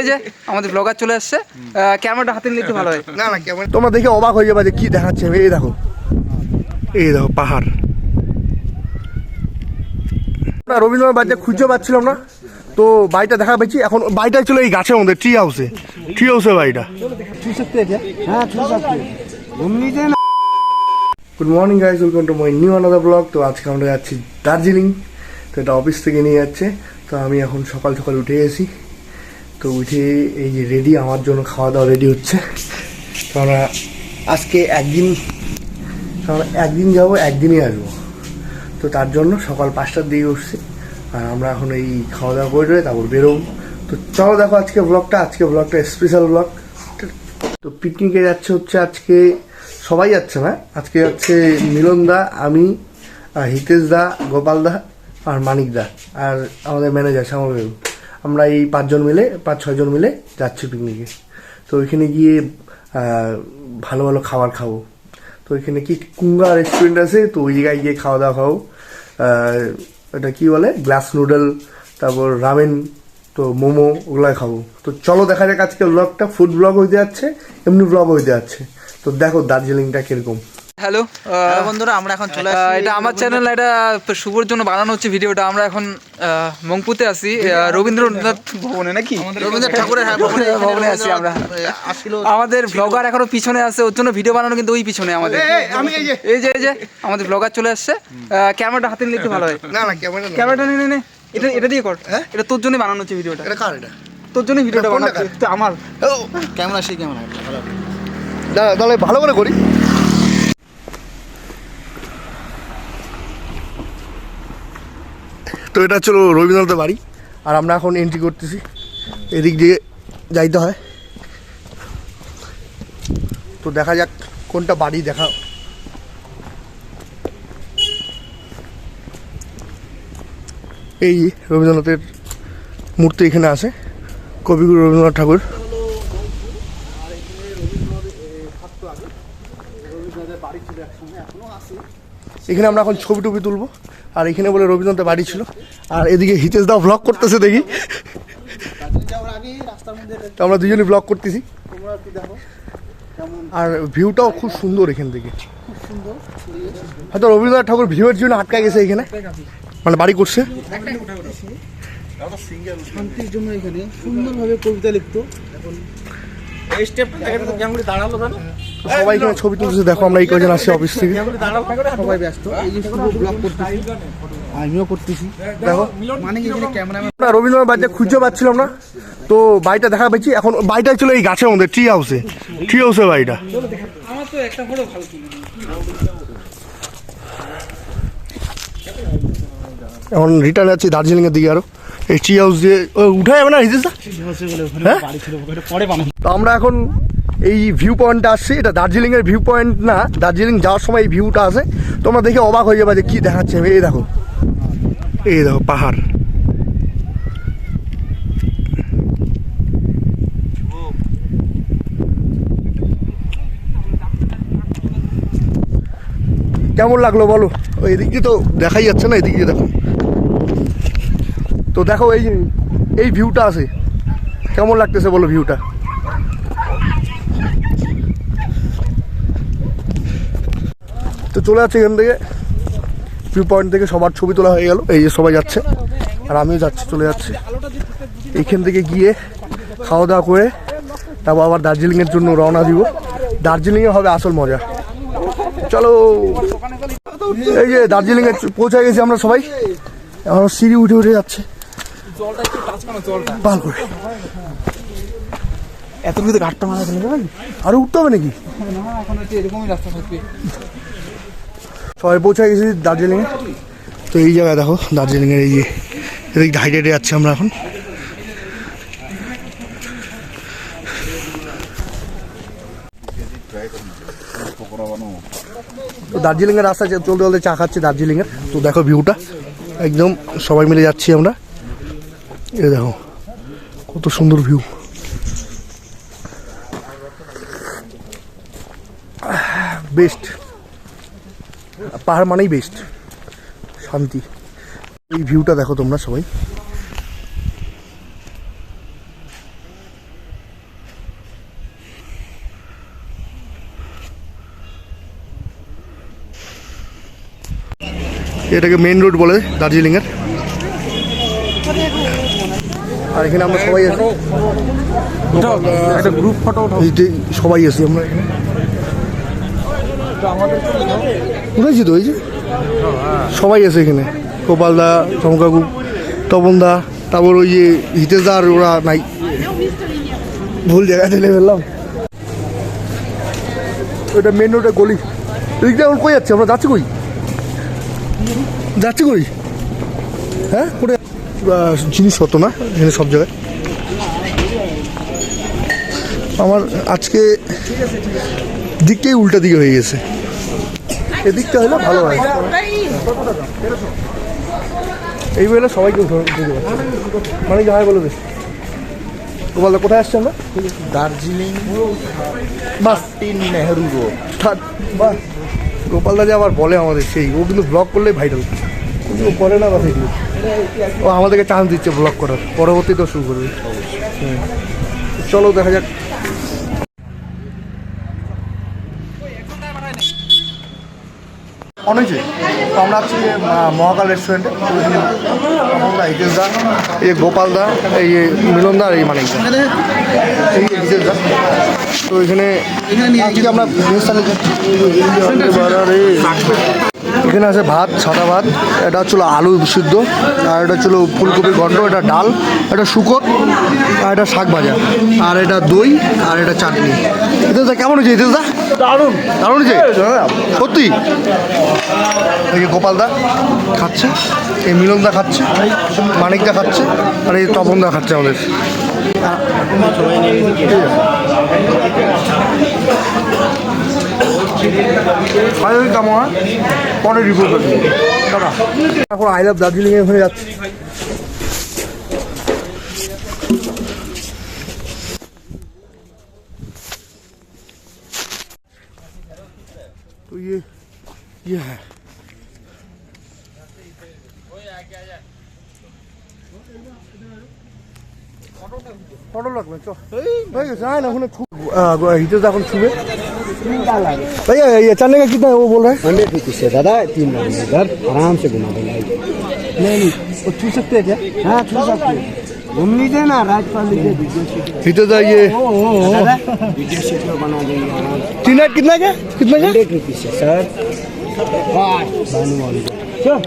এই যে আমাদের ব্লগার চলে আসছে, ক্যামেরাটা হাতে নিলে একটু ভালো হয়। না না ক্যামেরা তোমরা দেখে অবাক হয়ে যাবে যে কি দেখাচ্ছে। এই দেখো পাহাড়। না রবীন্দ্রনাথ বাড়িতে খুঁজে পাচ্ছিলাম না, তো বাড়িটা দেখা পেয়েছি। এখন বাড়িটা ছিল এই গাছের মধ্যে, ট্রি হাউসে বাড়িটা। Good morning guys, welcome to my new another blog. তো আজকে আমরা যাচ্ছি দার্জিলিং। তো এটা অফিস থেকে নিয়ে যাচ্ছে। তো আমি এখন সকাল সকাল উঠে গেছি। তো উঠে এই যে রেডি, আমার জন্য খাওয়া দাওয়া রেডি হচ্ছে। তো আমরা আজকে একদিন যাবো, একদিনই আসবো। তো তার জন্য সকাল 5টার দিকে উঠছি। আর আমরা এখন এই খাওয়া দাওয়া করে তারপর বেরোবো। তো চলো দেখো আজকে ব্লগটা স্পেশাল ব্লগ। তো পিকনিকে হচ্ছে আজকে সবাই যাচ্ছে না, আজকে যাচ্ছে মিলন দা, আমি, হিতেশ দা, গোপাল দা আর মানিক দা আর আমাদের ম্যানেজার শ্যামল। আমরা এই 5-6 জন মিলে যাচ্ছি পিকনিকে। তো ওইখানে গিয়ে ভালো ভালো খাবার খাবো। তো ওইখানে কি কুঙ্গা রেস্টুরেন্ট আছে, তো ওই জায়গায় গিয়ে খাওয়া দাওয়া খাবো। এটা কি বলে, গ্লাস নুডল, তারপর রামেন, তো মোমো, ওগুলাই খাবো। তো চলো দেখা যাক আজকে ব্লগটা। ফুড ব্লগ হইতে যাচ্ছে, এমনি ব্লগ হইতে যাচ্ছে। তো দেখো দার্জিলিংটা কিরকম। হ্যালো বন্ধুরা, আমরা এখন চলে আসছি। এটা আমার চ্যানেল, এটা শুভর জন্য বানানো হচ্ছে ভিডিওটা। আমরা এখন মংপুতে আছি, রবীন্দ্রনাথ ভবনে, নাকি রবীন্দ্রনাথ ঠাকুরের ভবনে আছি আমরা। আমাদের ব্লগার এখনো পিছনে আছে, ওর জন্য ভিডিও বানানো কিন্তু ওই পিছনে আমাদের। এই যে আমাদের ব্লগার চলে আসছে, ক্যামেরাটা হাতে নিলে একটু ভালো হয়। না না ক্যামেরাটা নে এটা দিয়ে কর। এটা তোর জন্য বানানো হচ্ছে ভিডিওটা। এটা কার? এটা তোর জন্য ভিডিওটা বানানো হচ্ছে। আমার ক্যামেরা, সেই ক্যামেরা দাঁড়া, তাহলে ভালো করে করি। তো এটা ছিল রবীন্দ্রনাথের বাড়ি, আর আমরা এখন এন্ট্রি করতেছি। এদিক দিয়ে যাইতে হয়। তো দেখা যাক কোনটা বাড়ি। দেখা এই রবীন্দ্রনাথের মূর্তি এখানে আছে, কবিগুরু রবীন্দ্রনাথ ঠাকুর। এখানে আমরা এখন ছবি টবি তুলবো। আর এখানে বলে রবীন্দ্রনাথের বাড়ি ছিল। আর এদিকে হিতেশ দা ব্লগ করতেছে, দেখি। তো আমরা দুজনই ব্লগ করতেছি। আর ভিউটাও খুব সুন্দর এখান থেকে। হয়তো রবীন্দ্রনাথ ঠাকুর ভিউয়ের জন্য আটকায় গেছে এখানে, মানে বাড়ি করছে। শান্তির জন্য এখানে সুন্দরভাবে কবিতা লিখতো। সবাই এখানে ছবি তুলছে। দেখো আমরা এই কজন আসছি অফিস থেকে, সবাই ব্যস্ত। এই যে ব্লগ করতেছি, আমিও করতেছি। দেখো মানে এখানে ক্যামেরাম্যান। আমরা রবীন্দ্রনাথ বাড়িতে খুঁজে পাচ্ছিলাম না, তো বাড়িটা দেখা পেয়েছি। এখন বাড়িটা ছিল এই গাছের মধ্যে, ট্রি হাউসে বাড়িটা। আমার তো একটা ফটো ভালো ছিল। এখন রিটার্ন যাচ্ছি দার্জিলিং এর দিকে। আরো এই ট্রি হাউস দিয়ে উঠে যাবে না হিতেশ দা? তো আমরা এখন এই ভিউ পয়েন্টটা আসছি। এটা দার্জিলিং এর ভিউ পয়েন্ট না, দার্জিলিং যাওয়ার সময় এই ভিউটা আছে। তোমরা দেখে অবাক হয়ে যাবে যে কি দেখাচ্ছে। এই দেখো পাহাড়। কেমন লাগলো বলো? ওই দিক দিয়ে তো দেখাই যাচ্ছে না, এদিক দিয়ে দেখো। তো দেখো এই ভিউটা আছে, কেমন লাগতেছে বলো ভিউটা? তো চলে যাচ্ছে এখান থেকে, ভিউ পয়েন্ট থেকে সবার ছবি তোলা হয়ে গেল। এই যে সবাই যাচ্ছে, আর আমিও যাচ্ছি, চলে যাচ্ছি। এইখান থেকে গিয়ে খাওয়া দাওয়া করে তারপর আবার দার্জিলিংয়ের জন্য রওনা দিব। দার্জিলিংয়ে হবে আসল মজা। চলো, এই যে দার্জিলিংয়ে পৌঁছে গেছি আমরা সবাই। এখন সিঁড়ি উঠে যাচ্ছে ভালো করে। এত কিছু ঘাটটা মারা চলে যাবে, আরো উঠতে হবে নাকি? না এখন হচ্ছে এরকমই রাস্তা থাকবে। সবাই পৌঁছে গেছি দার্জিলিংয়ে। তো এই জায়গায় দেখো দার্জিলিংয়ের এই যে এদিক হাইটে যাচ্ছি আমরা এখন। তো দার্জিলিংয়ের রাস্তা চলতে চলতে চা খাচ্ছি দার্জিলিংয়ের। তো দেখো ভিউটা একদম, সবাই মিলে যাচ্ছি আমরা। এ দেখো কত সুন্দর ভিউ। বেস্ট পাহাড় মানেই বেস্ট, শান্তি। এই ভিউটা দেখো তোমরা সবাই। এটাকে মেইন রোড বলে দার্জিলিংয়ের। আর এখানে আমরা সবাই আছি, একটা গ্রুপ ফটো এই যে সবাই আছি আমরা এখানে। উঠেছি তো, ওই যে সবাই আছে এখানে, গোপালদা, চমকাকু, তপনদা, তারপর ওই যে হিতেশদা, আর ওরা নাই, ভুল জায়গা ঠেলে ফেললাম। ওইটা মেন রোডের গলি। এদিকটা এখন কই যাচ্ছে, আমরা যাচ্ছি কই, যাচ্ছি কই? হ্যাঁ, কোথায় জিনিসপত্র না এখানে সব জায়গায়। আমার আজকে দিকটাই উল্টা দিকে হয়ে গেছে, এদিকটা হলে ভালো হয়। এই বলে সবাইকে উঠতে পারছে, মানে কি হয় বলে বেশ। গোপালদা কোথায় আসছে আমরা? দার্জিলিং বাস নেহেরু রোড। বাস গোপালদা যে আবার বলে আমাদের, সেই ও কিন্তু ব্লগ করলেই ভাইরাল, কিন্তু ও করে না কথা এগুলো। ও আমাদেরকে চান্স দিচ্ছে ব্লগ করার, পরবর্তীতেও শুরু করবে। চলো দেখা যাক। অনেক তো আমরা আছি মহাকাল রেস্টুরেন্টে। হিতেশদা, এই গোপালদা, এই মিলনদা, আর এই মানিকদা, এই হিতেশদা। তো এখানে আজকে আমরা এখানে আছে ভাত, সাদা ভাত, এটা হচ্ছিলো আলু সিদ্ধ, আর এটা হচ্ছিলো ফুলকপির ঘন্ট, এটা ডাল, এটা শুকর, আর এটা শাক ভাজা, আর এটা দই, আর এটা চাটনি। হিতেশদা কেমন হয়েছে? হিতেশদা দারুণ, দারুণ হয়েছে সত্যি। এই যে গোপালদা খাচ্ছে, এই মিলনদা খাচ্ছে, মানিকদা খাচ্ছে, আর এই তপনদা খাচ্ছে আমাদের। কেমন হয় পরে রিপোর্ট করছি। এখন আই লাভ দার্জিলিংয়ে হয়ে যাচ্ছে। तो ये है ফটো লাগবে, চ হয়ে গেছে। আয় না ওখানে হিতেশ এখন ছুবে भैया। ये चलने का कितना है वो बोल रहे हैं? 100 रुपीज से दादा, 3 लोग इधर आराम से घुमा देंगे। नहीं वो छू सकते हैं क्या? हाँ छू सकते हैं, घूम लीजिए ना, राजपाल लीजिए, वीडियो शूट हितेश ये वीडियो शूट बना देंगे आराम से। 3 नाइट कितना का? कितना का? 100 रुपीज से सर। बानू वाली चल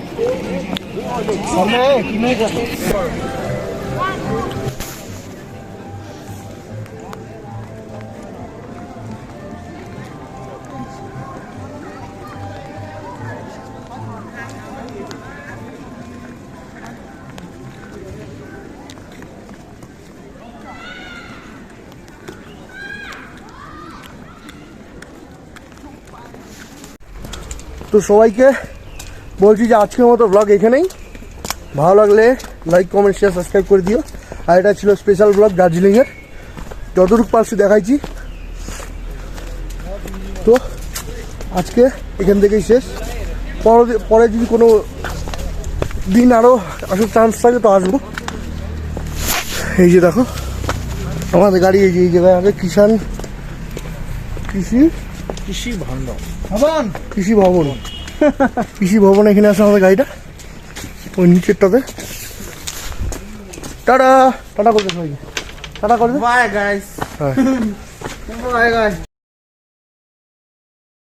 তো সবাইকে বলছি যে আজকের মতো ব্লগ এখানেই। ভালো লাগলে লাইক, কমেন্ট, শেয়ার, সাবস্ক্রাইব করে দিও। আর এটা ছিল স্পেশাল ব্লগ দার্জিলিংয়ের, যতটুকু পারছি দেখাইছি। তো আজকে এখান থেকেই শেষ। পরে যদি কোনো দিন আরও আসার চান্স থাকে তো আসবো। এই যে দেখো আমাদের গাড়ি, এই যে এই জায়গায় আছে কৃষি ভবন কৃষি ভবন এখানে আছে আমাদের গাড়িটা, ওই নিচেরটাতে। টাটা টাটা করবে সবাইকে, টাটা করবে। Bye guys. হ্যাঁ बाय गाइस।